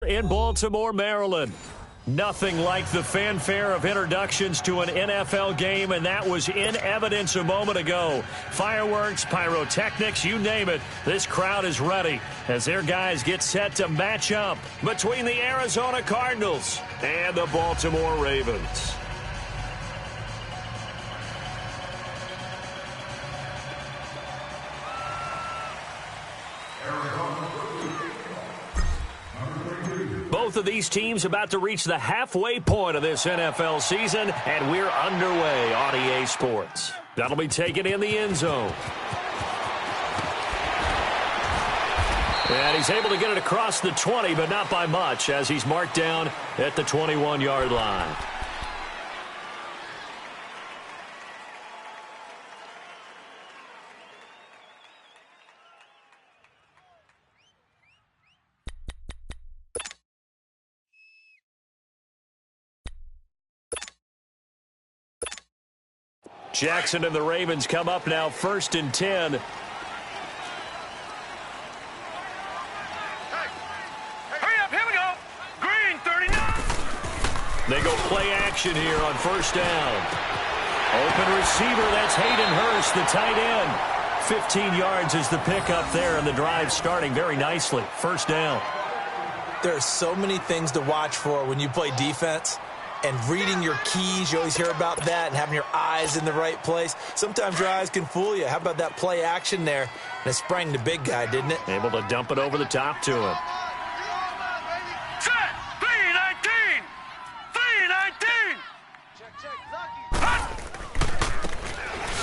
in Baltimore, Maryland. Nothing like the fanfare of introductions to an NFL game, and that was in evidence a moment ago. Fireworks, pyrotechnics, you name it. This crowd is ready as their guys get set to match up between the Arizona Cardinals and the Baltimore Ravens. Both of these teams about to reach the halfway point of this NFL season, and we're underway on EA Sports. That'll be taken in the end zone. And he's able to get it across the 20, but not by much, as he's marked down at the 21-yard line. Jackson and the Ravens come up now, 1st and 10. Hurry up, here we go. Green, 39. They go play action here on 1st down. Open receiver, that's Hayden Hurst, the tight end. 15 yards is the pickup there, and the drive starting very nicely. 1st down. There are so many things to watch for when you play defense. And reading your keys, you always hear about that, and having your eyes in the right place. Sometimes your eyes can fool you. How about that play action there? And it sprang the big guy, didn't it? Able to dump it over the top to him. Set, 319. 319. Check.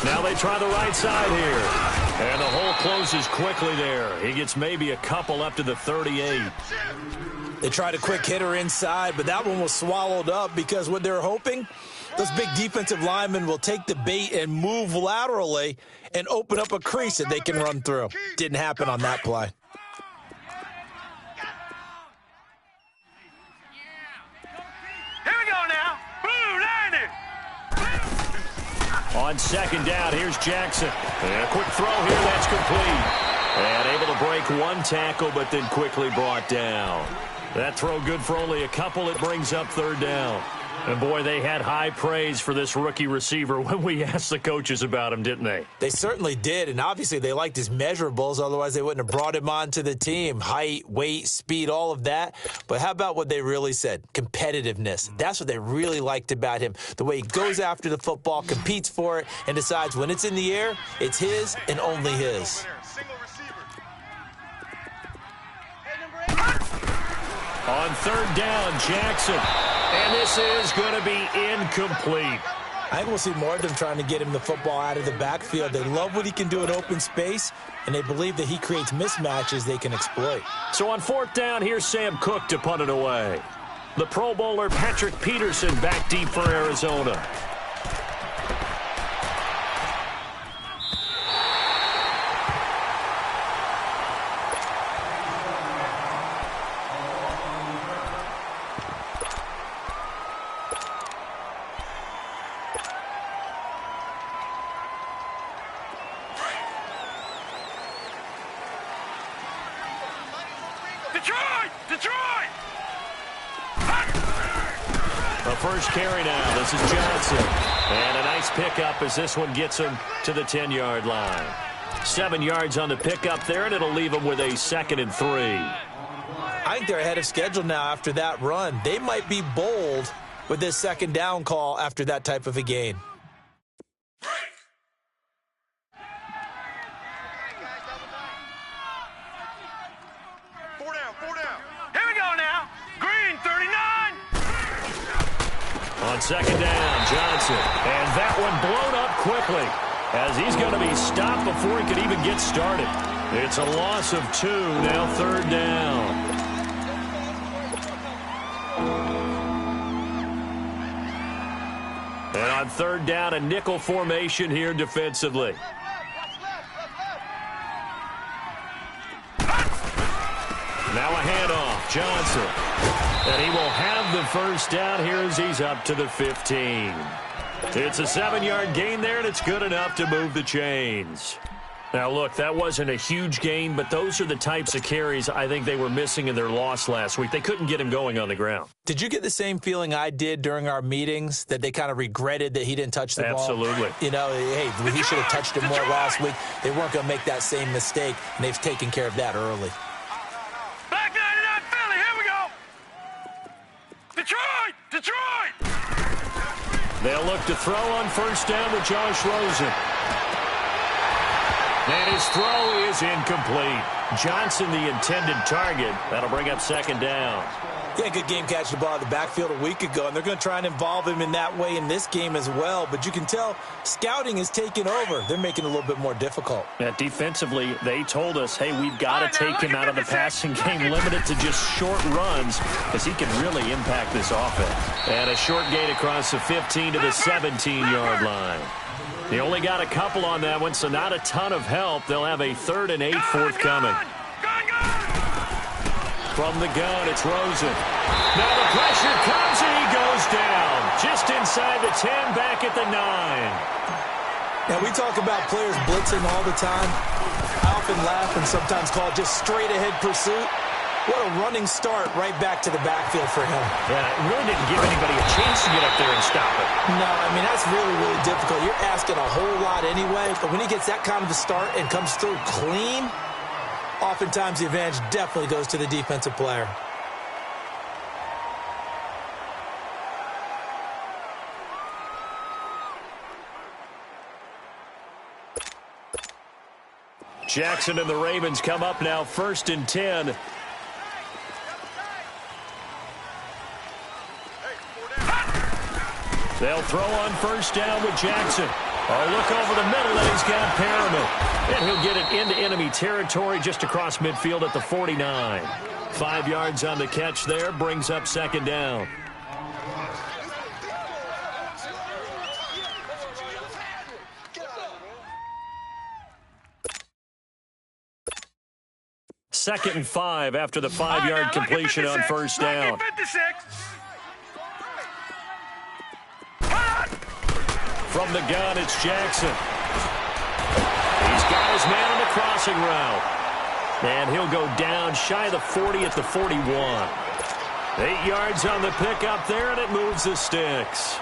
Now they try the right side here. And the hole closes quickly there. He gets maybe a couple up to the 38. They tried a quick hitter inside, but that one was swallowed up because what they're hoping, those big defensive linemen will take the bait and move laterally and open up a crease that they can run through. Didn't happen on that play. Here we go now. Blue 90. On 2nd down, here's Jackson. And a quick throw here, that's complete. And able to break one tackle, but then quickly brought down. That throw good for only a couple. It brings up 3rd down. And, boy, they had high praise for this rookie receiver when we asked the coaches about him, didn't they? They certainly did, and obviously they liked his measurables. Otherwise, they wouldn't have brought him onto the team. Height, weight, speed, all of that. But how about what they really said? Competitiveness. That's what they really liked about him. The way he goes after the football, competes for it, and decides when it's in the air, it's his and only his. On 3rd down, Jackson. And this is going to be incomplete. I think we'll see more of them trying to get him the football out of the backfield. They love what he can do in open space, and they believe that he creates mismatches they can exploit. So on 4th down, here's Sam Cook to punt it away. The Pro Bowler Patrick Peterson back deep for Arizona. Detroit! The first carry now. This is Johnson. And a nice pickup as this one gets him to the 10-yard line. 7 yards on the pickup there, and it'll leave him with a 2nd and 3. I think they're ahead of schedule now after that run. They might be bold with this 2nd down call after that type of a gain. On 2nd down, Johnson. And that one blown up quickly as he's going to be stopped before he could even get started. It's a loss of 2, now 3rd down. And on 3rd down, a nickel formation here defensively. Now a handoff, Johnson. And he will have the 1st down here as he's up to the 15. It's a 7-yard gain there, and it's good enough to move the chains. Now, look, that wasn't a huge gain, but those are the types of carries I think they were missing in their loss last week. They couldn't get him going on the ground. Did you get the same feeling I did during our meetings, that they kind of regretted that he didn't touch the ball? Absolutely. You know, hey, he should have touched it more last week. They weren't going to make that same mistake, and they've taken care of that early. Back 99 Philly, here we go. Detroit! They'll look to throw on first down with Josh Rosen. And his throw is incomplete. Johnson, the intended target. That'll bring up second down. Yeah, good game catching the ball out of the backfield a week ago, and they're going to try and involve him in that way in this game as well. But you can tell scouting is taking over. They're making it a little bit more difficult. Yeah, defensively, they told us, hey, we've got to take him out of the passing game, limited to just short runs, because he can really impact this offense. And a short gain across the 15 to the 17-yard line. They only got a couple on that one, so not a ton of help. They'll have a 3rd and 8 forthcoming. From the gun, it's Rosen. Now the pressure comes, and he goes down. Just inside the 10, back at the 9. Now, we talk about players blitzing all the time. I often laugh and sometimes call it just straight-ahead pursuit. What a running start right back to the backfield for him. Yeah, it really didn't give anybody a chance to get up there and stop it. No, I mean, that's really, really difficult. You're asking a whole lot anyway, but when he gets that kind of a start and comes through clean, oftentimes the advantage definitely goes to the defensive player. Jackson and the Ravens come up now, 1st and 10. They'll throw on first down with Jackson. Oh, look over the middle, and he's got Perriman. And he'll get it into enemy territory just across midfield at the 49. 5 yards on the catch there, brings up second down. Second and 5 after the 5-yard completion on first down. From the gun, it's Jackson. He's got his man on the crossing route. And he'll go down shy of the 40 at the 41. 8 yards on the pickup there, and it moves the sticks.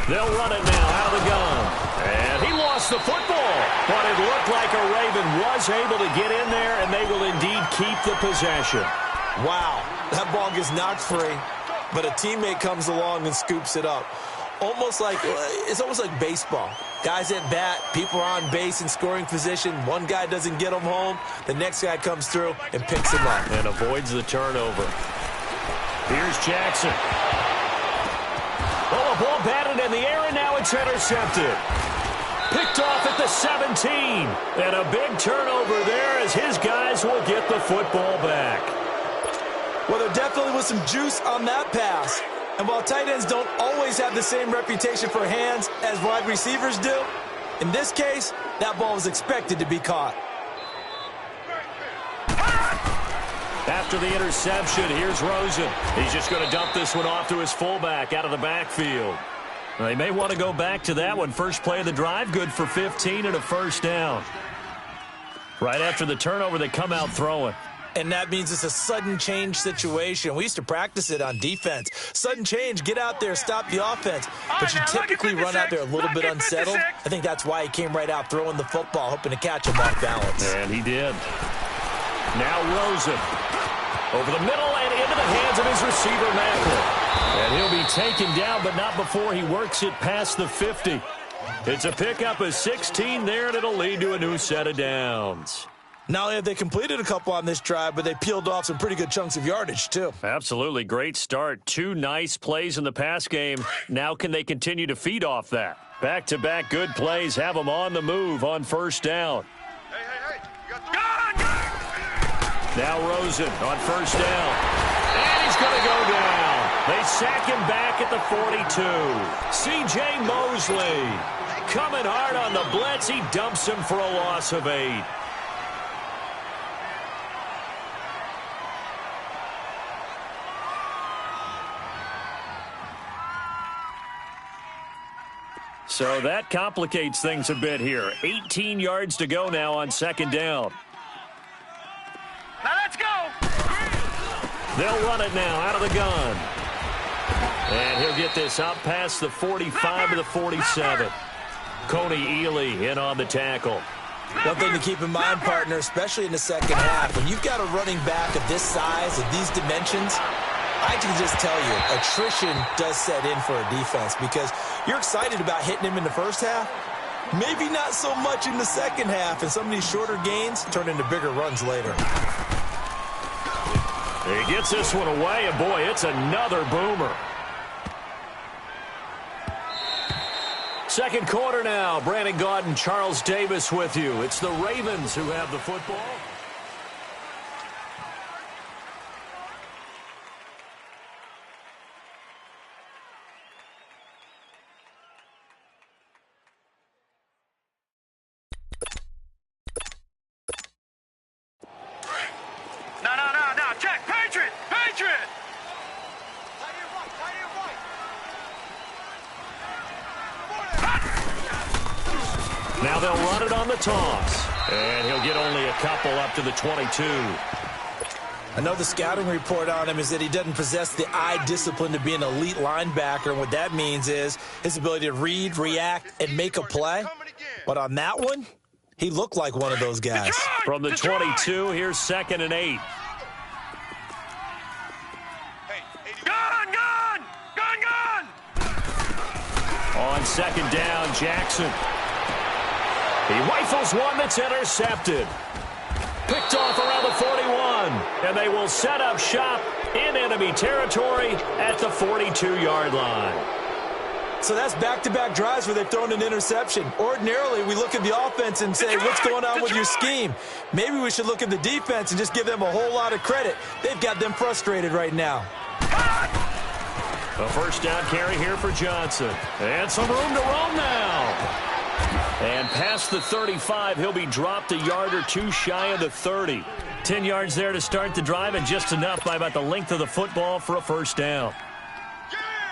They'll run it now out of the gun. And he lost the football. But it looked like a Raven was able to get in there, and they will indeed keep the possession. Wow, that ball gets knocked free, but a teammate comes along and scoops it up. It's almost like baseball. Guys at bat, people are on base in scoring position. One guy doesn't get him home. The next guy comes through and picks him up. And avoids the turnover. Here's Jackson. Oh, a ball batted in the air, and now it's intercepted. Picked off at the 17. And a big turnover there as his guys will get the football back. Well, there definitely was some juice on that pass. And while tight ends don't always have the same reputation for hands as wide receivers do, in this case, that ball was expected to be caught. After the interception, here's Rosen. He's just going to dump this one off to his fullback out of the backfield. They may want to go back to that one. First play of the drive, good for 15 and a first down. Right after the turnover, they come out throwing. And that means it's a sudden change situation. We used to practice it on defense. Sudden change, get out there, stop the offense. But you typically run out there a little bit unsettled. I think that's why he came right out throwing the football, hoping to catch him off balance. And he did. Now Rosen. Over the middle and into the hands of his receiver, Macklin. And he'll be taken down, but not before he works it past the 50. It's a pickup of 16 there, and it'll lead to a new set of downs. Not only have they completed a couple on this drive, but they peeled off some pretty good chunks of yardage, too. Absolutely. Great start. 2 nice plays in the pass game. Now can they continue to feed off that? Back-to-back good plays have them on the move on first down. Hey. Now Rosen on first down. And he's going to go down. They sack him back at the 42. C.J. Mosley coming hard on the blitz. He dumps him for a loss of 8. So that complicates things a bit here. 18 yards to go now on second down. Now let's go. They'll run it now out of the gun. And he'll get this up past the 45 to the 47. Coney Ely in on the tackle. One thing to keep in mind, partner, especially in the second half, when you've got a running back of this size, of these dimensions, I can just tell you, attrition does set in for a defense because you're excited about hitting him in the first half. Maybe not so much in the second half, and some of these shorter gains turn into bigger runs later. He gets this one away, and boy, it's another boomer. Second quarter now. Brandon Gaudin, Charles Davis with you. It's the Ravens who have the football. No. Check. Patriot. Now they'll run it on the toss. And he'll get only a couple up to the 22. I know the scouting report on him is that he doesn't possess the eye discipline to be an elite linebacker. And what that means is his ability to read, react, and make a play. But on that one, he looked like one of those guys. From the 22, here's 2nd and 8. Gun! On second down, Jackson. He rifles one that's intercepted. Picked off around the 41. And they will set up shop in enemy territory at the 42-yard line. So that's back-to-back drives where they've thrown an interception. Ordinarily, we look at the offense and say, what's going on with your scheme? Maybe we should look at the defense and just give them a whole lot of credit. They've got them frustrated right now. A first down carry here for Johnson. And some room to roam now. And past the 35, he'll be dropped a yard or two shy of the 30. 10 yards there to start the drive, and just enough by about the length of the football for a first down.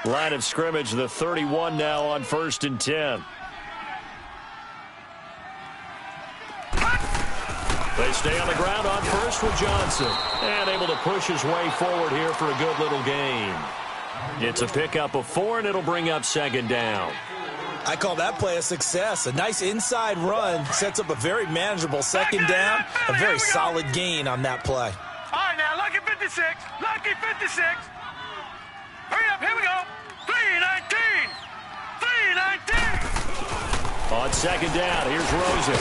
Line of scrimmage, the 31 now on 1st and 10. They stay on the ground on first with Johnson. And able to push his way forward here for a good little gain. It's a pickup of 4, and it'll bring up 2nd down. I call that play a success. A nice inside run sets up a very manageable 2nd down. A very solid gain on that play. All right, now, lucky 56. Hurry up, here we go. 319. On 2nd down, here's Rosen.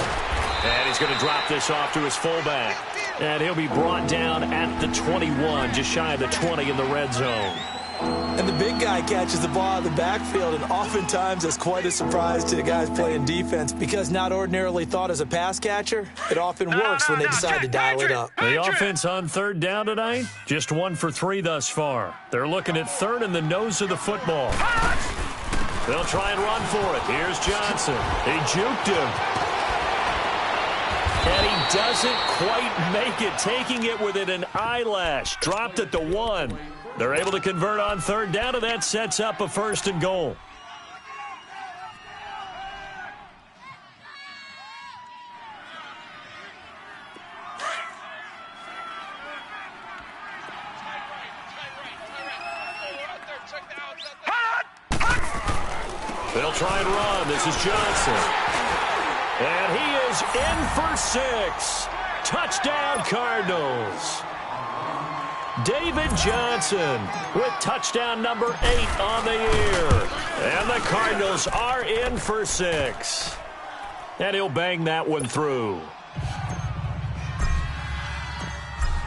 And he's going to drop this off to his fullback. And he'll be brought down at the 21, just shy of the 20 in the red zone. And the big guy catches the ball out of the backfield, and oftentimes it's quite a surprise to the guys playing defense because not ordinarily thought as a pass catcher, it often works when they decide to dial it up. The offense on 3rd down tonight, just 1 for 3 thus far. They're looking at 3rd in the nose of the football. They'll try and run for it. Here's Johnson. He juked him. And he doesn't quite make it, taking it within an eyelash. Dropped at the 1. They're able to convert on 3rd down, and that sets up a 1st and goal. They'll try and run. This is Johnson. And he is in for 6. Touchdown, Cardinals. David Johnson with touchdown number 8 on the year. And the Cardinals are in for 6. And he'll bang that one through.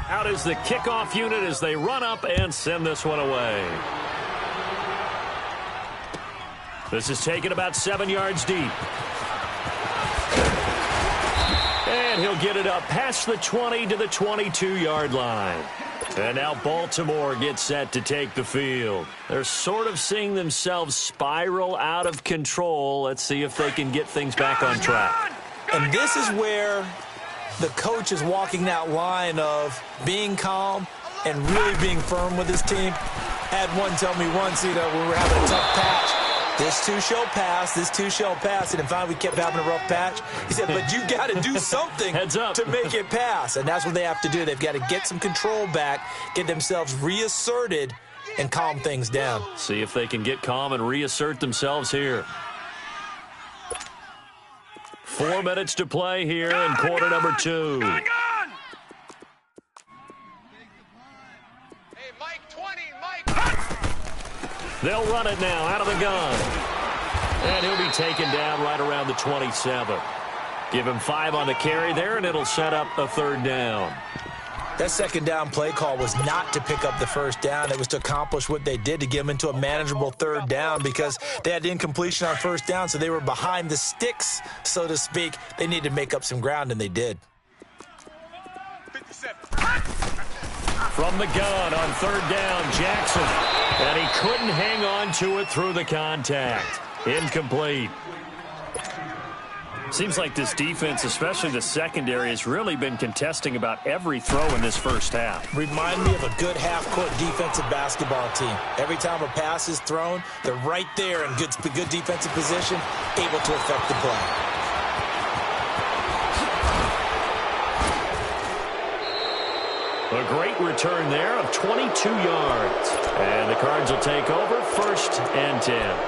Out is the kickoff unit as they run up and send this one away. This is taken about 7 yards deep. And he'll get it up past the 20 to the 22-yard line. And now Baltimore gets set to take the field. They're sort of seeing themselves spiral out of control. Let's see if they can get things back on track. And this is where the coach is walking that line of being calm and really being firm with his team. Had one tell me once, when we were having a tough patch, this too shall pass, this too shall pass. And finally we kept having a rough patch. He said, but you got to do something to make it pass. And that's what they have to do. They've got to get some control back, get themselves reasserted, and calm things down. See if they can get calm and reassert themselves here. 4 minutes to play here in quarter number 2. Hey, Mike 20, Mike. They'll run it now out of the gun. And he'll be taken down right around the 27. Give him 5 on the carry there, and it'll set up a 3rd down. That 2nd down play call was not to pick up the 1st down. It was to accomplish what they did, to get them into a manageable 3rd down, because they had incompletion on 1st down, so they were behind the sticks, so to speak. They needed to make up some ground, and they did. 57. From the gun on 3rd down, Jackson. And he couldn't hang on to it through the contact. Incomplete. Seems like this defense, especially the secondary, has really been contesting about every throw in this first half. Remind me of a good half-court defensive basketball team. Every time a pass is thrown, they're right there in good defensive position, able to affect the play. A great return there of 22 yards. And the Cards will take over 1st and 10.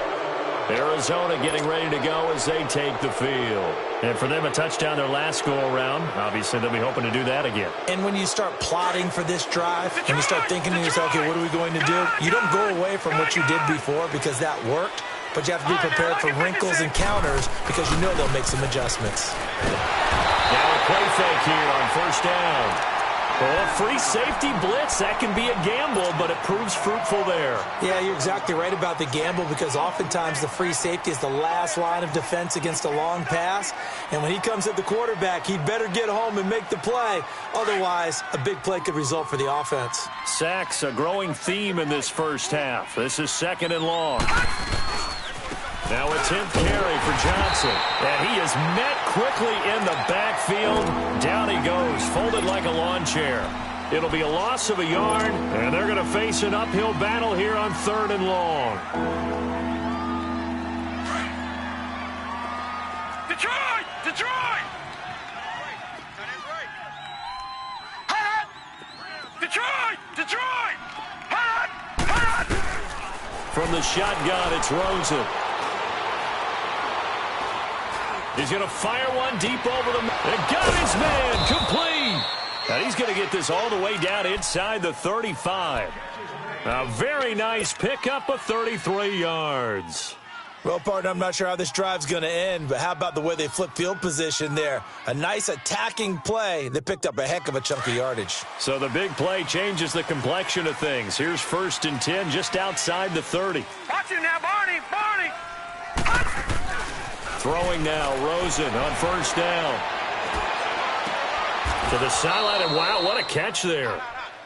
Arizona getting ready to go as they take the field. And for them, a touchdown their last go-around. Obviously, they'll be hoping to do that again. And when you start plotting for this drive, and you start thinking to yourself, okay, what are we going to do? You don't go away from what you did before because that worked, but you have to be prepared for wrinkles and counters because you know they'll make some adjustments. Now a play fake here on 1st down. Well, a free safety blitz, that can be a gamble, but it proves fruitful there. Yeah, you're exactly right about the gamble, because oftentimes the free safety is the last line of defense against a long pass. And when he comes at the quarterback, he'd better get home and make the play. Otherwise, a big play could result for the offense. Sacks, a growing theme in this first half. This is 2nd and long. Now a 10th carry for Johnson. And he is met quickly in the backfield. Down he goes, folded like a lawn chair. It'll be a loss of a yard, and they're going to face an uphill battle here on 3rd and long. Detroit! Detroit! Detroit! Detroit! From the shotgun, it's Rosen. He's going to fire one deep over the... And got his man, complete. And he's going to get this all the way down inside the 35. A very nice pickup of 33 yards. Well, partner, I'm not sure how this drive's going to end, but how about the way they flip field position there? A nice attacking play that picked up a heck of a chunk of yardage. So the big play changes the complexion of things. Here's 1st and 10 just outside the 30. Watch him now, Barney! Barney! Throwing now, Rosen on 1st down. To the sideline, and wow, what a catch there.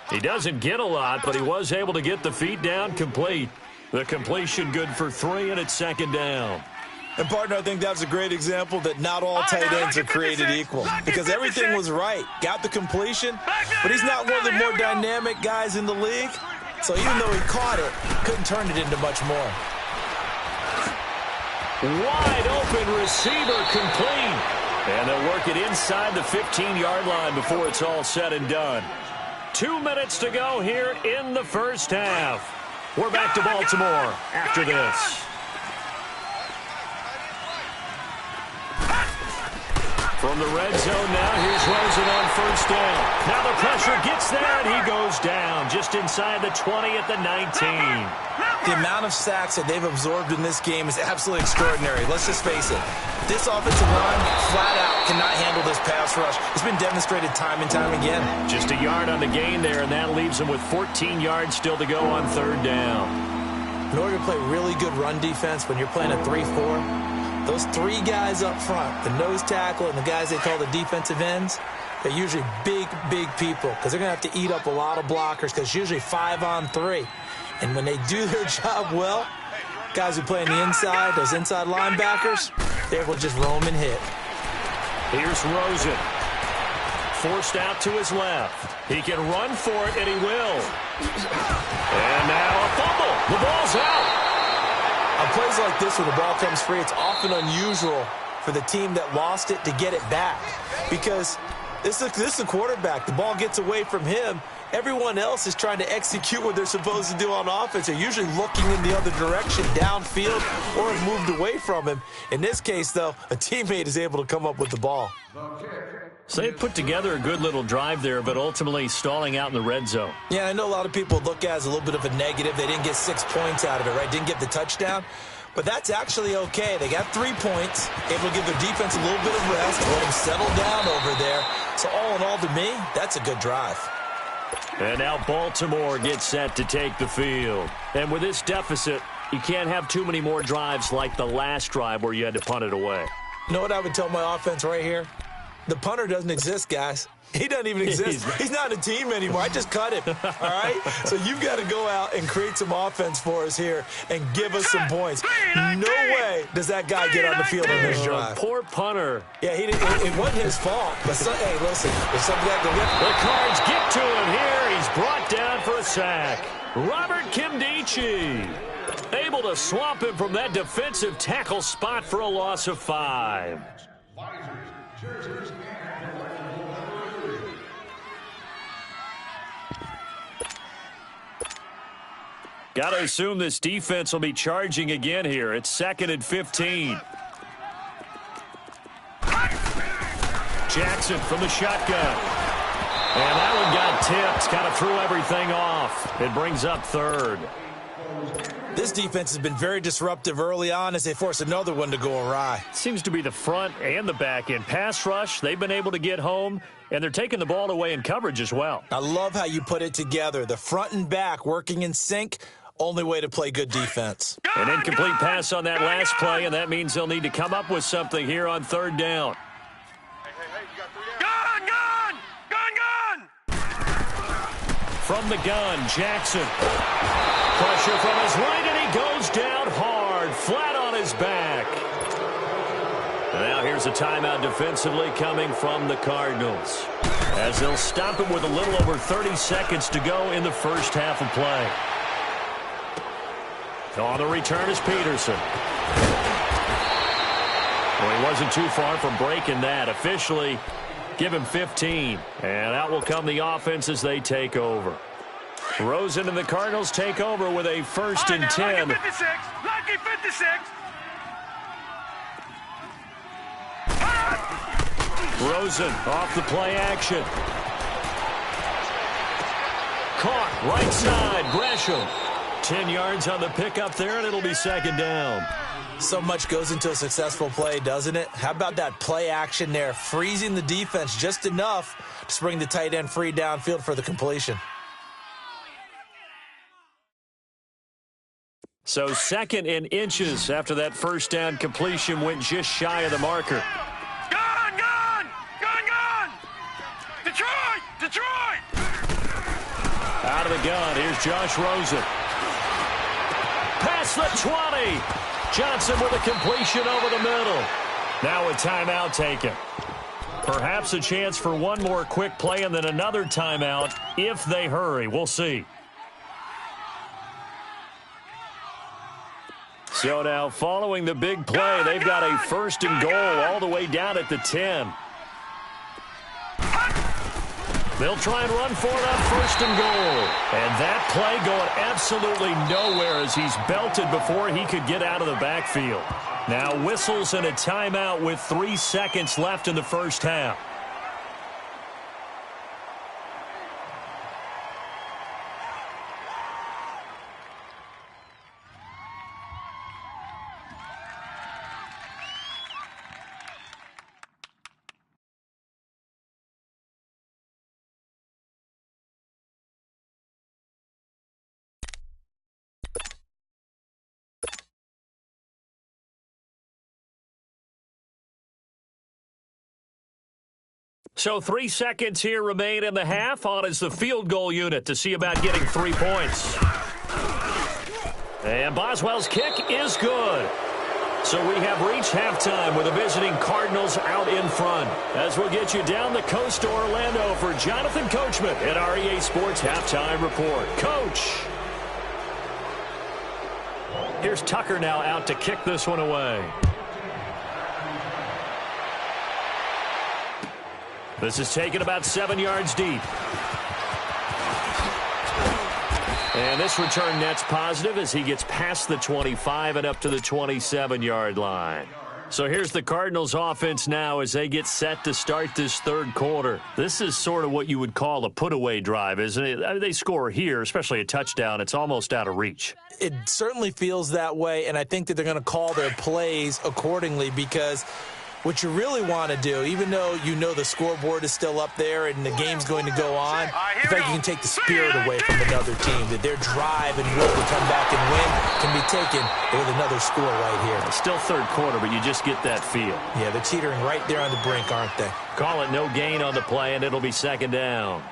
He doesn't get a lot, but he was able to get the feet down complete. The completion good for 3, and it's 2nd down. And, partner, I think that's a great example that not all tight ends are created equal, because everything was right. Got the completion, but he's not one of the more dynamic guys in the league. So even though he caught it, couldn't turn it into much more. Wide open receiver, complete. And they'll work it inside the 15-yard line before it's all said and done. 2 minutes to go here in the first half. We're back to Baltimore after this. From the red zone now, here's Rosen on 1st down. Now the pressure gets there, and he goes down just inside the 20 at the 19. The amount of sacks that they've absorbed in this game is absolutely extraordinary. Let's just face it. This offensive line, flat out, cannot handle this pass rush. It's been demonstrated time and time again. Just a yard on the gain there, and that leaves them with 14 yards still to go on 3rd down. In order to play really good run defense when you're playing a 3-4, those 3 guys up front, the nose tackle and the guys they call the defensive ends, They're usually big, big people because they're going to have to eat up a lot of blockers because it's usually 5-on-3. And when they do their job well, guys who play on the inside, those inside linebackers, they're able to just roam and hit. Here's Rosen. Forced out to his left. He can run for it, and he will. And now a fumble. The ball's out. On plays like this where the ball comes free, it's often unusual for the team that lost it to get it back because this is the quarterback. The ball gets away from him. Everyone else is trying to execute what they're supposed to do on offense. They're usually looking in the other direction, downfield, or have moved away from him. In this case, though, a teammate is able to come up with the ball. So they put together a good little drive there, but ultimately stalling out in the red zone. Yeah, I know a lot of people look at it as a little bit of a negative. They didn't get 6 points out of it, right? Didn't get the touchdown. But that's actually okay. They got 3 points, able to give their defense a little bit of rest, let them settle down over there. So all in all, to me, that's a good drive. And now Baltimore gets set to take the field. And with this deficit, you can't have too many more drives like the last drive where you had to punt it away. You know what I would tell my offense right here? The punter doesn't exist, guys. He doesn't even exist. He's not a team anymore. I just cut him, all right? So you've got to go out and create some offense for us here and give us some points. No way does that guy get on the field on this drive. Poor punter. Yeah, it wasn't his fault. But hey, listen, if something that can the Cards get to him here. He's brought down for a sack. Robert Kimdichie able to swamp him from that defensive tackle spot for a loss of 5. Got to assume this defense will be charging again here. It's 2nd and 15. Jackson from the shotgun. And that one got tipped. Kind of threw everything off. It brings up 3rd. This defense has been very disruptive early on as they force another one to go awry. Seems to be the front and the back end. Pass rush, they've been able to get home, and they're taking the ball away in coverage as well. I love how you put it together. The front and back working in sync. Only way to play good defense. An incomplete pass on that last play, and that means they'll need to come up with something here on 3rd down. Gun! From the gun, Jackson. Pressure from his right, and he goes down hard, flat on his back. And now here's a timeout defensively coming from the Cardinals, as they'll stop him with a little over 30 seconds to go in the first half of play. On the return is Peterson. Well, he wasn't too far from breaking that. Officially, give him 15. And out will come the offense as they take over. Rosen and the Cardinals take over with a 1st and 10. Lucky 56. Lucky 56. Rosen off the play action. Caught right side. Gresham. 10 yards on the pickup there, and it'll be 2nd down. So much goes into a successful play, doesn't it? How about that play action there, freezing the defense just enough to bring the tight end free downfield for the completion. So 2nd and inches after that 1st down completion went just shy of the marker. Gun! Detroit! Out of the gun, here's Josh Rosen. Past the 20. Johnson with a completion over the middle. Now a timeout taken. Perhaps a chance for one more quick play and then another timeout if they hurry. We'll see. So now following the big play, they've got a 1st and goal all the way down at the 10. They'll try and run for it on 1st and goal. And that play going absolutely nowhere as he's belted before he could get out of the backfield. Now whistles and a timeout with 3 seconds left in the first half. So 3 seconds here remain in the half. On is the field goal unit to see about getting 3 points. And Boswell's kick is good. So we have reached halftime with the visiting Cardinals out in front. As we'll get you down the coast to Orlando for Jonathan Coachman at our EA Sports Halftime Report. Coach! Here's Tucker now out to kick this one away. This is taken about 7 yards deep. And this return net's positive as he gets past the 25 and up to the 27-yard line. So here's the Cardinals offense now as they get set to start this third quarter. This is sort of what you would call a put-away drive, isn't it? I mean, they score here, especially a touchdown. It's almost out of reach. It certainly feels that way, and I think that they're going to call their plays accordingly because what you really want to do, even though you know the scoreboard is still up there and the game's going to go on, in fact, you can take the spirit away from another team, that their drive and will to come back and win can be taken with another score right here. It's still third quarter, but you just get that feel. Yeah, they're teetering right there on the brink, aren't they? Call it no gain on the play, and it'll be second down.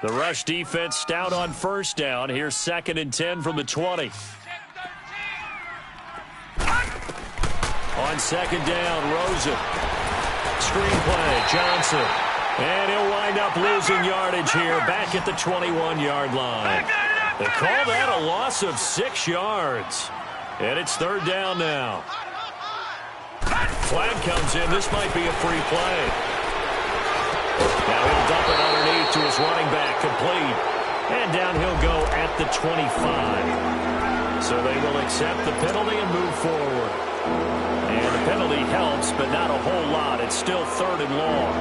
The rush defense stout on first down. Here's 2nd and 10 from the 20. On second down, Rosen. Screenplay, Johnson. And he'll wind up losing yardage here back at the 21-yard line. They call that a loss of 6 yards. And it's third down now. Flag comes in. This might be a free play. Now he'll dump it underneath to his running back, complete. And down he'll go at the 25. So they will accept the penalty and move forward. And the penalty helps, but not a whole lot. It's still third and long.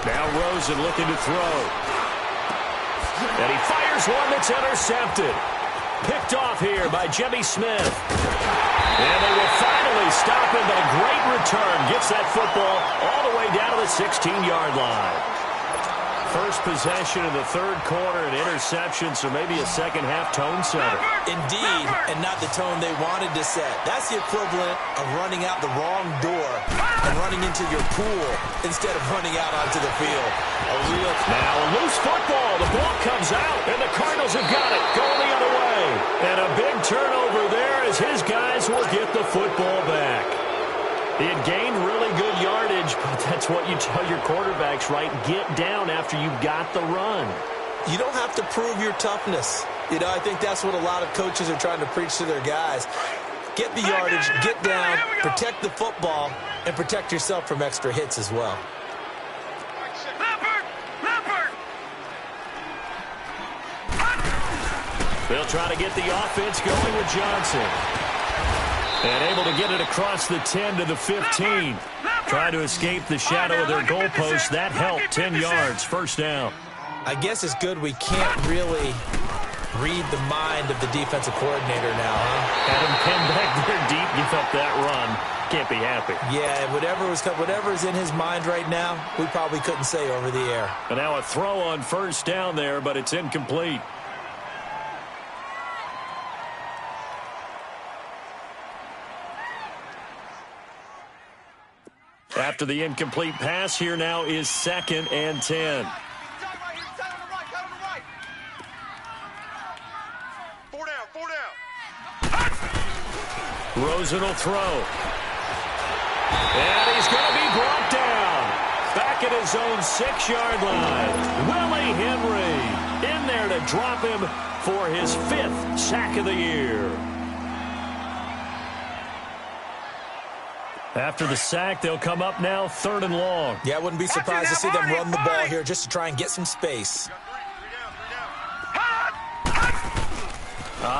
Now Rosen looking to throw. And he fires one that's intercepted. Picked off here by Jimmy Smith. And they will finally stop him, but a great return. Gets that football all the way down to the 16-yard line. First possession of the third quarter, an interception, so maybe a second-half tone setter. Indeed, and not the tone they wanted to set. That's the equivalent of running out the wrong door and running into your pool instead of running out onto the field. Now a loose football. The ball comes out, and the Cardinals have got it. Going the other way. And a big turnover there as his guys will get the football back. He had gained really good yardage, but that's what you tell your quarterbacks, right? Get down after you've got the run. You don't have to prove your toughness. You know, I think that's what a lot of coaches are trying to preach to their guys. Get the yardage, get down, protect the football, and protect yourself from extra hits as well. They'll try to get the offense going with Johnson. And able to get it across the 10 to the 15. Trying to escape the shadow of their goalpost. That helped. 10 yards. First down. I guess it's good we can't really read the mind of the defensive coordinator now, huh? Had him come back there deep, give up that run. Can't be happy. Yeah, whatever's in his mind right now, we probably couldn't say over the air. And now a throw on first down there, but it's incomplete. After the incomplete pass, here now is 2nd and 10. Rosen will throw. And he's going to be brought down. Back at his own 6-yard line. Willie Henry in there to drop him for his 5th sack of the year. After the sack, they'll come up now 3rd and long. Yeah, I wouldn't be surprised to see them run the ball here just to try and get some space.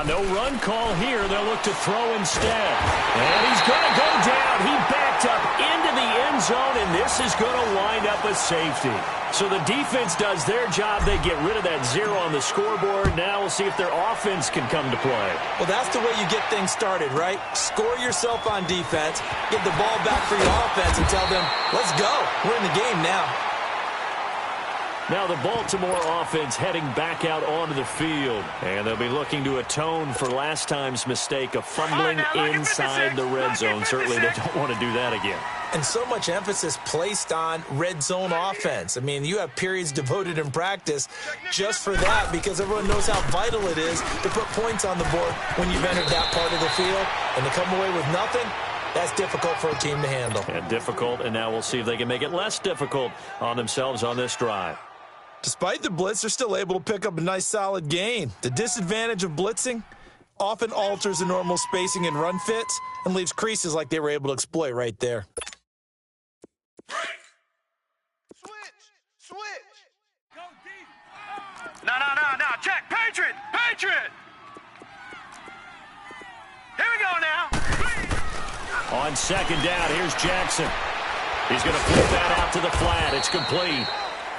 No run call here. They'll look to throw instead. And he's going to go down. He backed up into the end zone, and this is going to wind up a safety. So the defense does their job. They get rid of that 0 on the scoreboard. Now we'll see if their offense can come to play. Well, that's the way you get things started, right? Score yourself on defense, get the ball back for your offense, and tell them, let's go. We're in the game now. Now the Baltimore offense heading back out onto the field. And they'll be looking to atone for last time's mistake of fumbling inside the red zone. Certainly they don't want to do that again. And so much emphasis placed on red zone offense. I mean, you have periods devoted in practice just for that because everyone knows how vital it is to put points on the board when you've entered that part of the field. And to come away with nothing, that's difficult for a team to handle. And difficult, and now we'll see if they can make it less difficult on themselves on this drive. Despite the blitz, they're still able to pick up a nice solid gain. The disadvantage of blitzing often alters the normal spacing and run fits and leaves creases like they were able to exploit right there. Switch. Go deep. No. Check. Patriot. Here we go now. On second down, here's Jackson. He's going to flip that out to the flat. It's complete.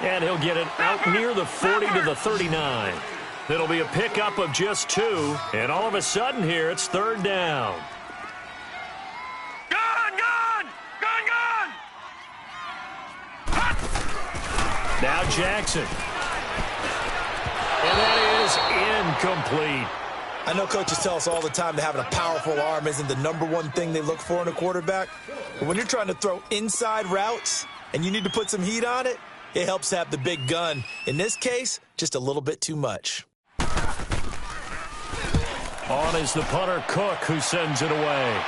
And he'll get it out near the 40 to the 39. It'll be a pickup of just 2. And all of a sudden here, it's third down. Gun! Now Jackson. And that is incomplete. I know coaches tell us all the time that having a powerful arm isn't the #1 thing they look for in a quarterback. But when you're trying to throw inside routes and you need to put some heat on it, it helps have the big gun. In this case, just a little bit too much. On is the punter, Cook, who sends it away.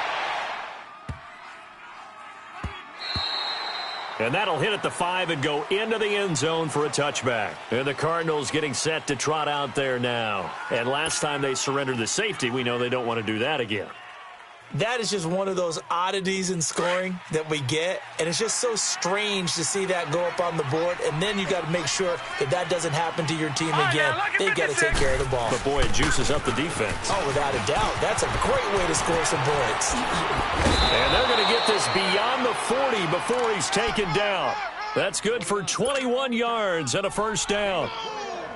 And that'll hit at the 5 and go into the end zone for a touchback. And the Cardinals getting set to trot out there now. And last time they surrendered the safety, we know they don't want to do that again. That is just one of those oddities in scoring that we get, and it's just so strange to see that go up on the board, and then you got to make sure that that doesn't happen to your team again. They've got to take care of the ball. But, boy, it juices up the defense. Oh, without a doubt. That's a great way to score some points. And they're going to get this beyond the 40 before he's taken down. That's good for 21 yards and a first down.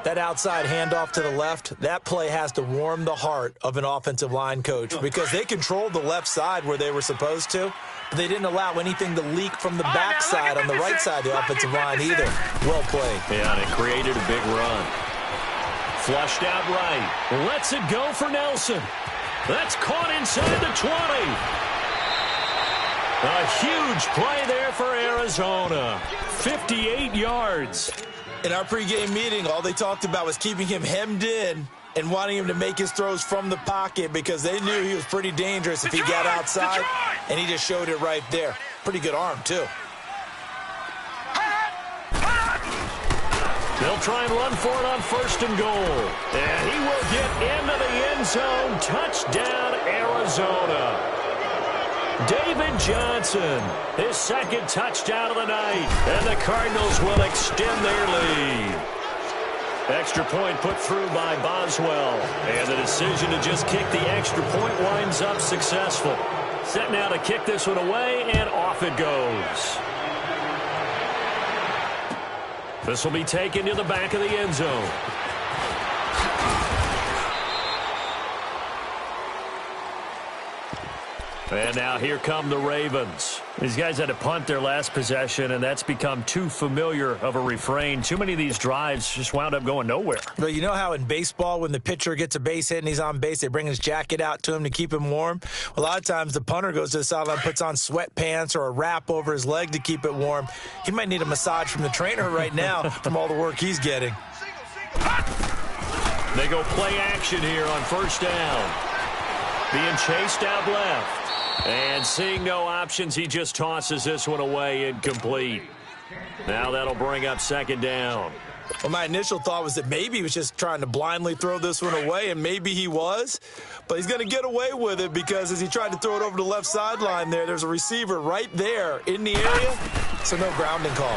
That outside handoff to the left, that play has to warm the heart of an offensive line coach because they controlled the left side where they were supposed to, but they didn't allow anything to leak from the backside on the right side of the offensive line either. Well played. Yeah, and it created a big run. Flushed out right. Lets it go for Nelson. That's caught inside the 20. A huge play there for Arizona. 58 yards. In our pregame meeting, all they talked about was keeping him hemmed in and wanting him to make his throws from the pocket because they knew he was pretty dangerous if he got outside, and he just showed it right there. Pretty good arm, too. They'll try and run for it on first and goal. And he will get into the end zone. Touchdown, Arizona. David Johnson, his second touchdown of the night, and the Cardinals will extend their lead. Extra point put through by Boswell, and the decision to just kick the extra point winds up successful. Set now to kick this one away, and off it goes. This will be taken to the back of the end zone. And now here come the Ravens. These guys had to punt their last possession, and that's become too familiar of a refrain. Too many of these drives just wound up going nowhere. Well, you know how in baseball when the pitcher gets a base hit and he's on base, they bring his jacket out to him to keep him warm? Well, a lot of times the punter goes to the sideline, puts on sweatpants or a wrap over his leg to keep it warm. He might need a massage from the trainer right now from all the work he's getting. They go play action here on first down. Being chased out left. And seeing no options, he just tosses this one away, incomplete. Now that'll bring up second down. Well, my initial thought was that maybe he was just trying to blindly throw this one away, and maybe he was. But he's going to get away with it because as he tried to throw it over the left sideline there's a receiver right there in the area, so no grounding call.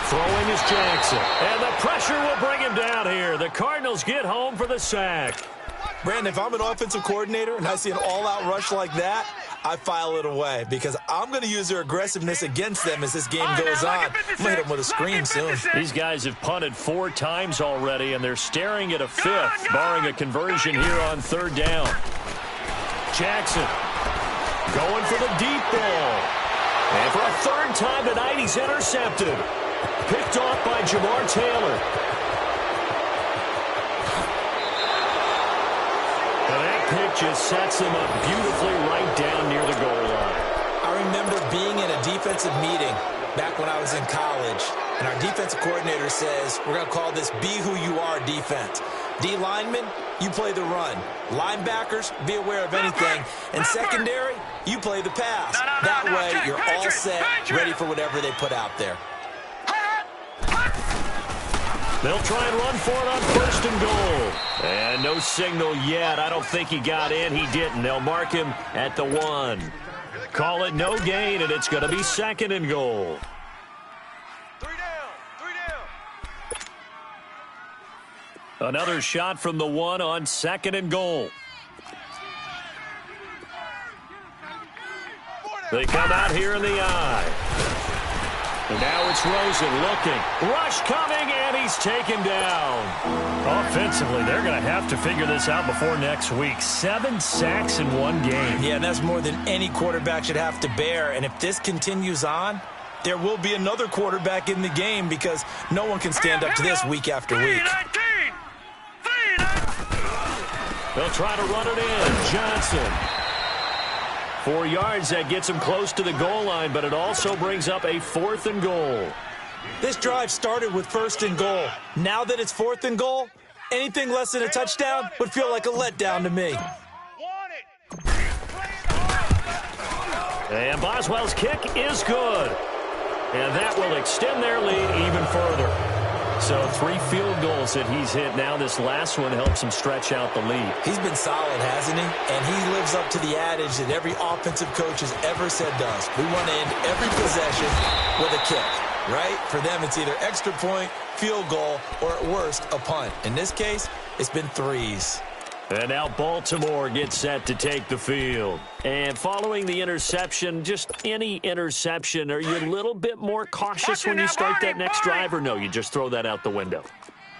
Throwing is Jackson. And the pressure will bring him down here. The Cardinals get home for the sack. Brandon, if I'm an offensive coordinator and I see an all-out rush like that, I file it away because I'm going to use their aggressiveness against them as this game goes on. I'm going to hit them with a screen soon. These guys have punted 4 times already, and they're staring at a 5th, barring a conversion here on third down. Jackson going for the deep ball. And for a third time tonight, he's intercepted. Picked off by Jamar Taylor. And that pick just sets him up beautifully right down near the goal line. I remember being in a defensive meeting back when I was in college, and our defensive coordinator says, we're going to call this be who you are defense. D linemen, you play the run. Linebackers, be aware of anything. And secondary, you play the pass. That way, you're all set, ready for whatever they put out there. They'll try and run for it on first and goal. And no signal yet. I don't think he got in. He didn't. They'll mark him at the 1. Call it no gain, and it's going to be second and goal. 3 down. Another shot from the 1 on second and goal. They come out here in the eye. And now it's Rosen looking. Rush coming, and he's taken down. Offensively, they're going to have to figure this out before next week. 7 sacks in one game. Yeah, and that's more than any quarterback should have to bear. And if this continues on, there will be another quarterback in the game because no one can stand up to this week after week. They'll try to run it in. Johnson. 4 yards, that gets him close to the goal line, but it also brings up a 4th and goal. This drive started with 1st and goal. Now that it's 4th and goal, anything less than a touchdown would feel like a letdown to me. And Boswell's kick is good. And that will extend their lead even further. So 3 field goals that he's hit now. This last one helps him stretch out the lead. He's been solid, hasn't he? And he lives up to the adage that every offensive coach has ever said to us. We want to end every possession with a kick, right? For them, it's either extra point, field goal, or at worst, a punt. In this case, it's been 3s. And now Baltimore gets set to take the field. And following the interception, just any interception, are you a little bit more cautious when you start that next drive, or no, you just throw that out the window?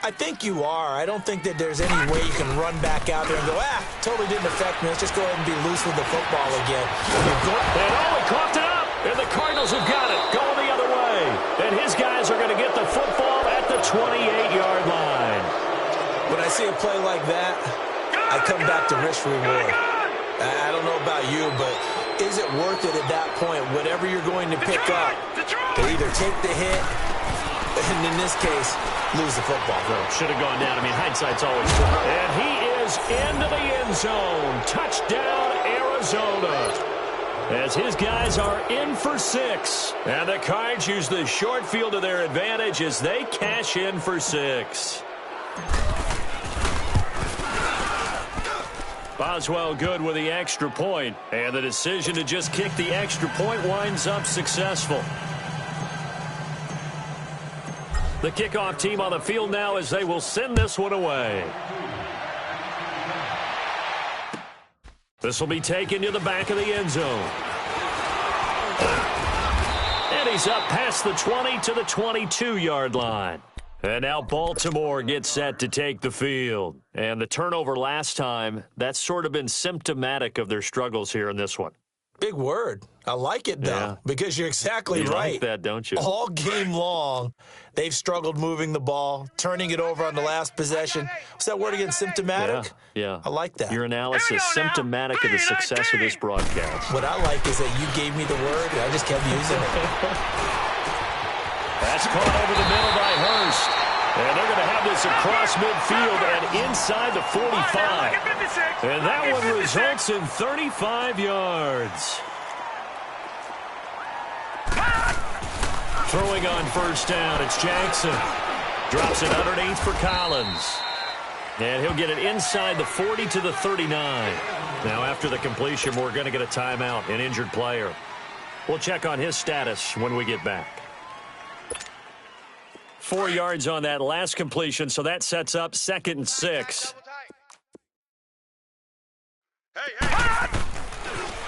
I think you are. I don't think that there's any way you can run back out there and go, totally didn't affect me. Let's just go ahead and be loose with the football again. And he coughed it up, and the Cardinals have got it, going the other way. And his guys are going to get the football at the 28-yard line. When I see a play like that, I come back to risk reward. I don't know about you, but is it worth it at that point? Whatever you're going to pick up, to either take the hit, and in this case, lose the football. Well, should have gone down. I mean, hindsight's always good. And he is into the end zone. Touchdown, Arizona. As his guys are in for 6. And the Cards use the short field to their advantage as they cash in for 6. Boswell good with the extra point, and the decision to just kick the extra point winds up successful. The kickoff team on the field now as they will send this one away. This will be taken to the back of the end zone. And he's up past the 20 to the 22-yard line. And now Baltimore gets set to take the field. And the turnover last time, that's sort of been symptomatic of their struggles here in this one. Big word. I like it, though, because you're exactly right. You like that, don't you? All game long, they've struggled moving the ball, turning it over on the last possession. What's that word again, symptomatic? Yeah. I like that. Your analysis, symptomatic of the success of this broadcast. What I like is that you gave me the word, and I just kept using it. That's caught over the middle by Hurst. And they're going to have this across midfield and inside the 45. And that one results in 35 yards. Throwing on first down, it's Jackson. Drops it underneath for Collins. And he'll get it inside the 40 to the 39. Now after the completion, we're going to get a timeout, an injured player. We'll check on his status when we get back. 4 yards on that last completion, so that sets up 2nd and 6.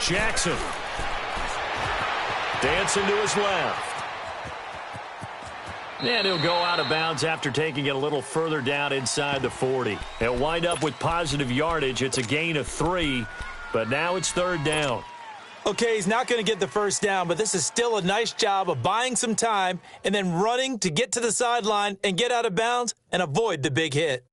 Jackson. Dancing to his left. And he'll go out of bounds after taking it a little further down inside the 40. He'll wind up with positive yardage. It's a gain of 3, but now it's 3rd down. Okay, he's not going to get the first down, but this is still a nice job of buying some time and then running to get to the sideline and get out of bounds and avoid the big hit.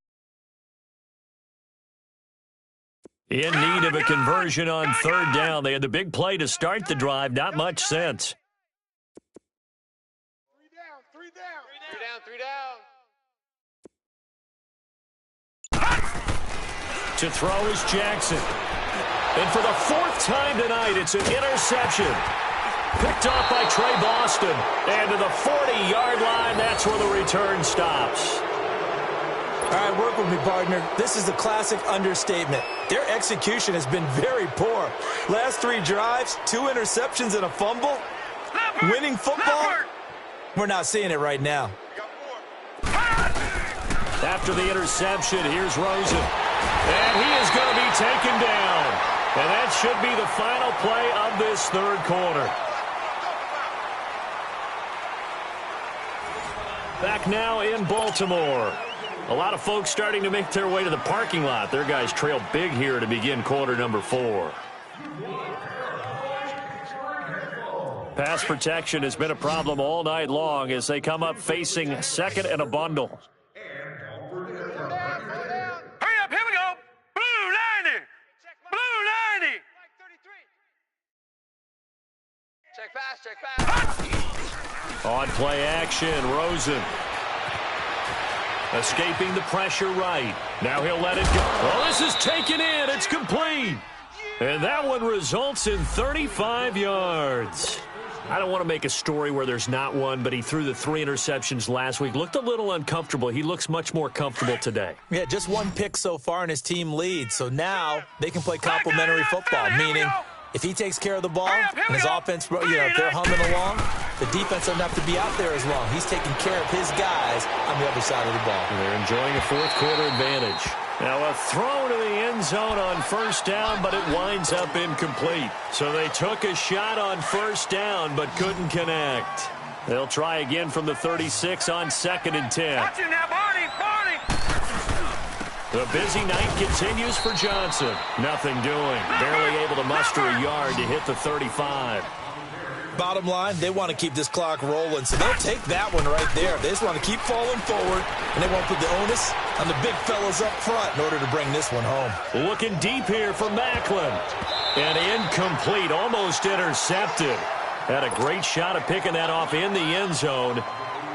In need of a conversion on third down. They had the big play to start the drive. Not much sense. Three down. To throw is Jackson. And for the fourth time tonight, it's an interception. Picked off by Trey Boston. And to the 40-yard line, that's where the return stops. All right, work with me, partner. This is a classic understatement. Their execution has been very poor. Last 3 drives, 2 interceptions and a fumble. Winning football, we're not seeing it right now. After the interception, here's Rosen. And he is going to be taken down. And that should be the final play of this third quarter. Back now in Baltimore. A lot of folks starting to make their way to the parking lot. Their guys trail big here to begin quarter number 4. Pass protection has been a problem all night long as they come up facing second and a bundle. Hurry up, here we go. Blue 90. Blue 90. Check pass. On play action, Rosen. Escaping the pressure right. Now he'll let it go. Oh, this is taken in. It's complete. And that one results in 35 yards. I don't want to make a story where there's not one, but he threw the 3 interceptions last week. Looked a little uncomfortable. He looks much more comfortable today. Yeah, just 1 pick so far and his team leads. So now they can play complimentary football, meaning if he takes care of the ball and his offense, if they're humming along, the defense doesn't have to be out there as long. He's taking care of his guys on the other side of the ball. And they're enjoying a fourth quarter advantage. Now a throw to the end zone on first down, but it winds up incomplete. So they took a shot on first down, but couldn't connect. They'll try again from the 36 on 2nd and 10. Watch it now, Barney. The busy night continues for Johnson. Nothing doing. Barely able to muster a yard to hit the 35. Bottom line, they want to keep this clock rolling, so they'll take that one right there. They just want to keep falling forward, and they want to put the onus on the big fellas up front in order to bring this one home. Looking deep here for Macklin. And incomplete, almost intercepted. Had a great shot at picking that off in the end zone.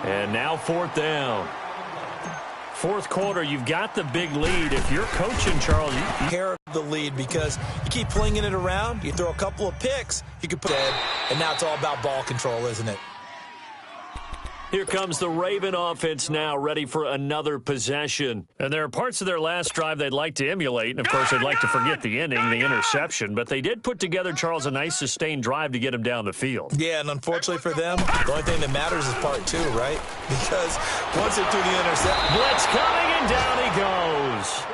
And now 4th down. Fourth quarter, you've got the big lead. If you're coaching, Charles, you care of the lead because you keep flinging it around. You throw a couple of picks, you can put it, and now it's all about ball control, isn't it? Here comes the Raven offense now, ready for another possession. And there are parts of their last drive they'd like to emulate, and of course they'd like to forget the inning, the interception, but they did put together, Charles, a nice sustained drive to get him down the field. Yeah, and unfortunately for them, the only thing that matters is part 2, right? Because once they do the interception, blitz coming, and down he goes.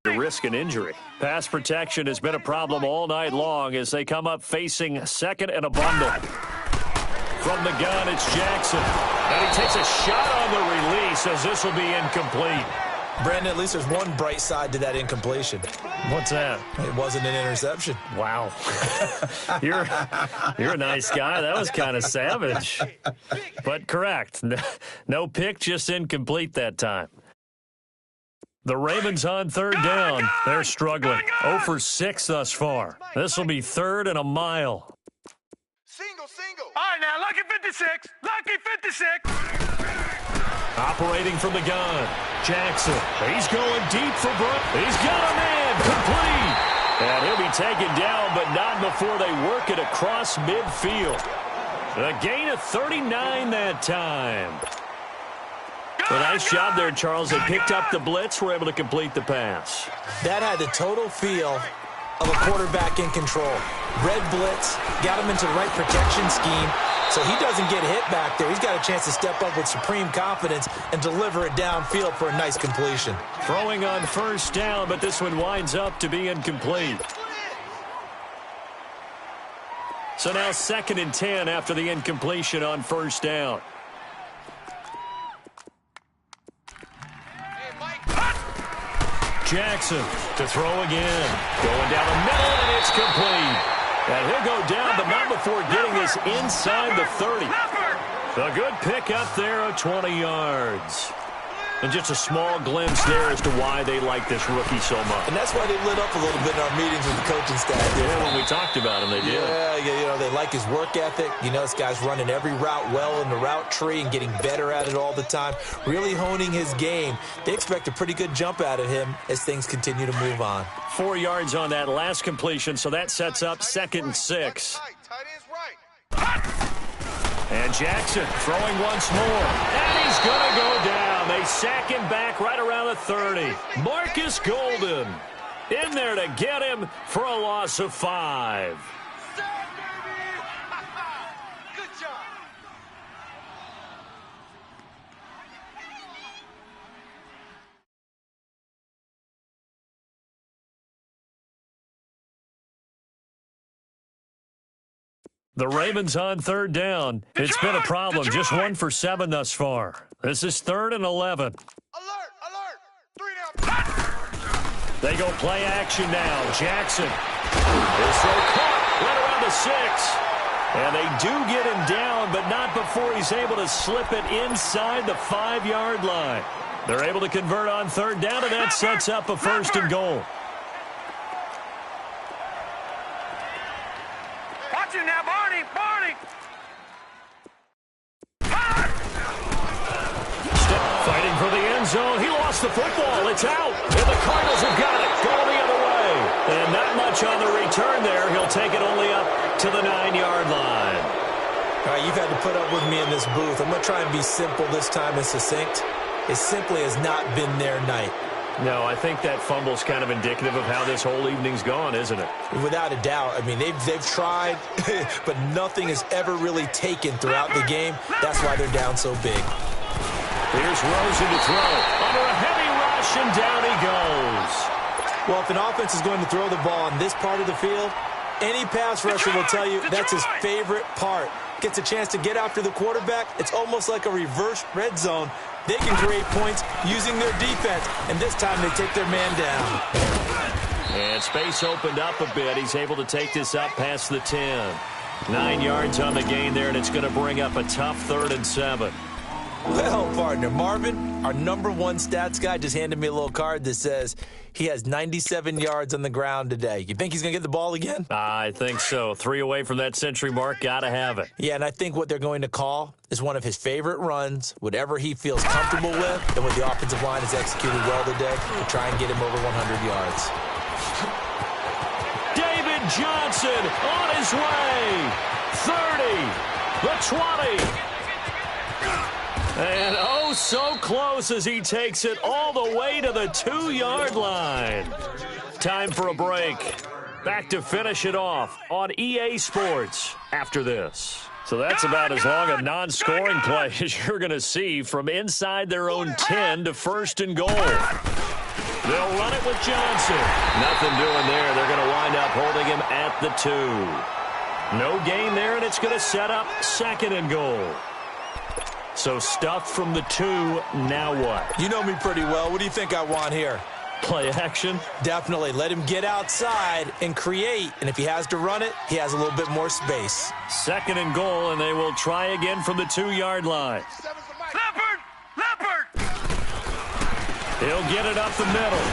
To risk an injury. Pass protection has been a problem all night long as they come up facing 2nd and a bundle. From the gun, it's Jackson. And he takes a shot on the release as this will be incomplete. Brandon, at least there's one bright side to that incompletion. What's that? It wasn't an interception. Wow. You're a nice guy. That was kind of savage. But correct. No pick, just incomplete that time. The Ravens on 3rd down. They're struggling. 0 for 6 thus far. This will be 3rd and a mile. Single. All right, now, lucky 56. Lucky 56. Operating from the gun, Jackson. He's going deep for Brook. He's got a man, complete. And he'll be taken down, but not before they work it across midfield. A gain of 39 that time. A nice job there, Charles. They picked up the blitz, were able to complete the pass. That had the total feel of a quarterback in control. Red blitz, got him into the right protection scheme, so he doesn't get hit back there. He's got a chance to step up with supreme confidence and deliver it downfield for a nice completion. Throwing on first down, but this one winds up to be incomplete. So now 2nd and 10 after the incompletion on first down. Jackson to throw again. Going down the middle, and it's complete. And he'll go down, but not before getting this inside the 30. A good pick up there of 20 yards. And just a small glimpse there as to why they like this rookie so much. And that's why they lit up a little bit in our meetings with the coaching staff. Yeah, when we talked about him, they did. Yeah, they like his work ethic. This guy's running every route well in the route tree and getting better at it all the time, really honing his game. They expect a pretty good jump out of him as things continue to move on. 4 yards on that last completion, so that sets up 2nd and 6. And Jackson throwing once more. And he's going to go down. They sack him back right around the 30. Marcus Golden in there to get him for a loss of 5. Good job. The Ravens on 3rd down. It's been a problem. Just 1 for 7 thus far. This is 3rd and 11. Alert, alert. 3 down. They go play action now. Jackson is so caught right around the 6. And they do get him down, but not before he's able to slip it inside the 5-yard line. They're able to convert on 3rd down, and that sets up a 1st and goal. Watch it now, Barney. Fighting for the end zone. He lost the football. It's out. And the Cardinals have got it. Going the other way. And not much on the return there. He'll take it only up to the 9-yard line. All right, you've had to put up with me in this booth. I'm going to try and be simple this time and succinct. It simply has not been their night. No, I think that fumble's kind of indicative of how this whole evening's gone, isn't it? Without a doubt. I mean, they've tried, but nothing has ever really taken throughout the game. That's why they're down so big. Here's Rosen to throw. Under a heavy rush, and down he goes. Well, if an offense is going to throw the ball on this part of the field, any pass rusher will tell you that's his favorite part. Gets a chance to get after the quarterback. It's almost like a reverse red zone. They can create points using their defense, and this time they take their man down. And space opened up a bit. He's able to take this up past the 10. 9 yards on the gain there, and it's going to bring up a tough 3rd and 7. Well, partner, Marvin, our number 1 stats guy, just handed me a little card that says he has 97 yards on the ground today. You think he's going to get the ball again? I think so. 3 away from that century mark. Got to have it. Yeah, and I think what they're going to call is one of his favorite runs, whatever he feels comfortable with, and what the offensive line has executed well today to try and get him over 100 yards. David Johnson on his way. 30, the 20. And oh, so close as he takes it all the way to the 2-yard line. Time for a break. Back to finish it off on EA Sports after this. So that's about as long a non-scoring play as you're going to see from inside their own 10 to 1st and goal. They'll run it with Johnson. Nothing doing there. They're going to wind up holding him at the 2. No gain there, and it's going to set up 2nd and goal. So stuffed from the 2, now what? You know me pretty well. What do you think I want here? Play action? Definitely. Let him get outside and create. And if he has to run it, he has a little bit more space. 2nd and goal, and they will try again from the 2-yard line. Leopard! He'll get it up the middle.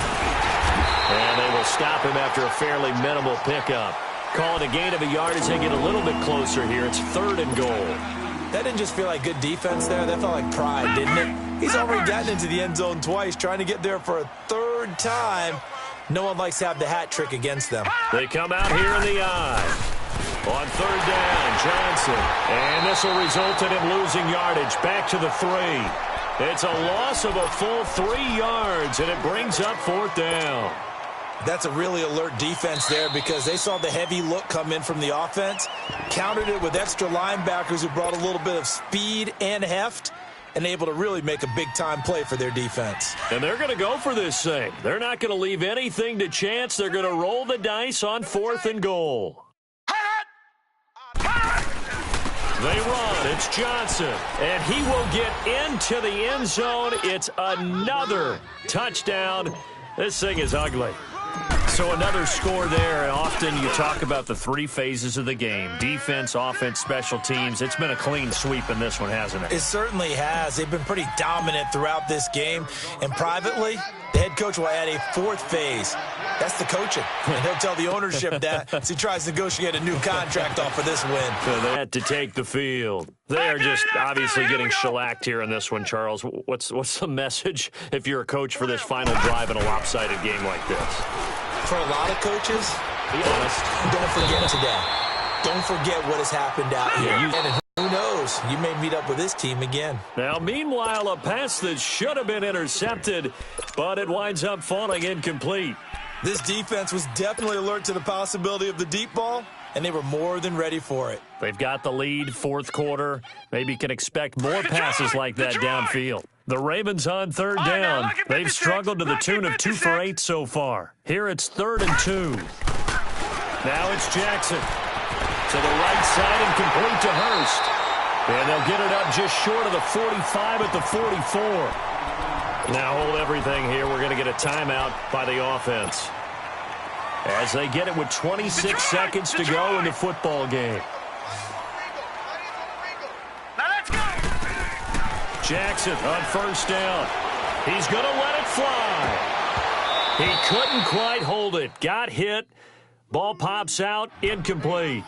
And they will stop him after a fairly minimal pickup. Call it a gain of a yard as they get a little bit closer here. It's 3rd and goal. That didn't just feel like good defense there. That felt like pride, didn't it? He's already gotten into the end zone twice, trying to get there for a 3rd time. No one likes to have the hat trick against them. They come out here in the eye. On 3rd down, Johnson. And this will result in him losing yardage back to the 3. It's a loss of a full 3 yards, and it brings up 4th down. That's a really alert defense there because they saw the heavy look come in from the offense, countered it with extra linebackers who brought a little bit of speed and heft, and able to really make a big-time play for their defense. And they're going to go for this thing. They're not going to leave anything to chance. They're going to roll the dice on 4th and goal. They run. It's Johnson. And he will get into the end zone. It's another touchdown. This thing is ugly. So another score there, and often you talk about the three phases of the game: defense, offense, special teams. It's been a clean sweep in this one, hasn't it? It certainly has. They've been pretty dominant throughout this game. And privately, the head coach will add a fourth phase. That's the coaching. And he'll tell the ownership that as he tries to negotiate a new contract off of this win. So they had to take the field. They are just obviously getting shellacked here in this one, Charles. What's the message if you're a coach for this final drive in a lopsided game like this? For a lot of coaches, be honest, don't forget today. Don't forget what has happened out here. And who knows? You may meet up with this team again. Now, meanwhile, a pass that should have been intercepted, but it winds up falling incomplete. This defense was definitely alert to the possibility of the deep ball, and they were more than ready for it. They've got the lead, fourth quarter. Maybe can expect more passes like that downfield. The Ravens on third down. They've struggled to the tune of 2 for 8 so far. Here it's 3rd and 2. Now it's Jackson. To the right side and complete to Hurst. And they'll get it up just short of the 45 at the 44. Now hold everything here. We're going to get a timeout by the offense, as they get it with 26 seconds to go in the football game. Now let's go. Jackson on first down. He's going to let it fly. He couldn't quite hold it. Got hit. Ball pops out. Incomplete.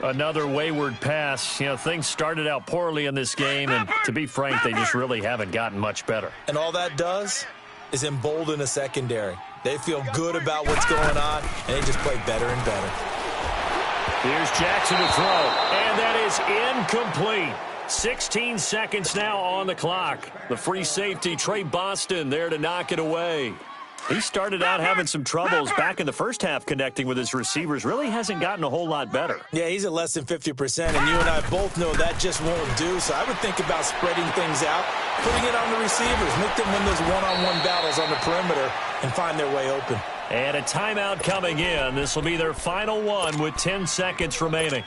Another wayward pass. You know, things started out poorly in this game, and to be frank, they just really haven't gotten much better. And all that does is embolden a secondary. They feel good about what's going on, and they just play better and better. Here's Jackson to throw, and that is incomplete. 16 seconds now on the clock. The free safety, Trey Boston, there to knock it away. He started out having some troubles back in the first half connecting with his receivers. Really hasn't gotten a whole lot better. Yeah, he's at less than 50%, and you and I both know that just won't do. So I would think about spreading things out, putting it on the receivers, make them win those one-on-one battles on the perimeter and find their way open. And a timeout coming in. This will be their final one with 10 seconds remaining.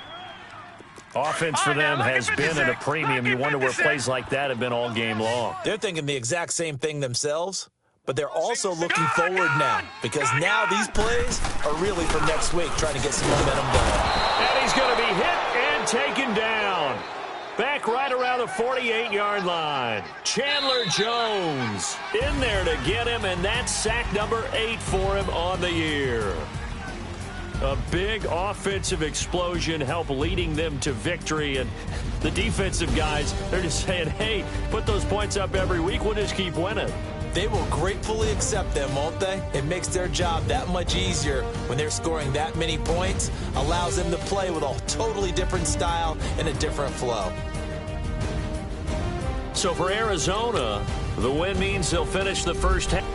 Offense for them has been at a premium. You wonder where plays like that have been all game long. They're thinking the exact same thing themselves. But they're also looking forward now, because now these plays are really for next week, trying to get some momentum going. And he's going to be hit and taken down. Back right around the 48-yard line. Chandler Jones in there to get him, and that's sack number 8 for him on the year. A big offensive explosion helped leading them to victory, and the defensive guys, they're just saying, hey, put those points up every week, we'll just keep winning. They will gratefully accept them, won't they? It makes their job that much easier when they're scoring that many points, allows them to play with a totally different style and a different flow. So for Arizona, the win means they'll finish the first half.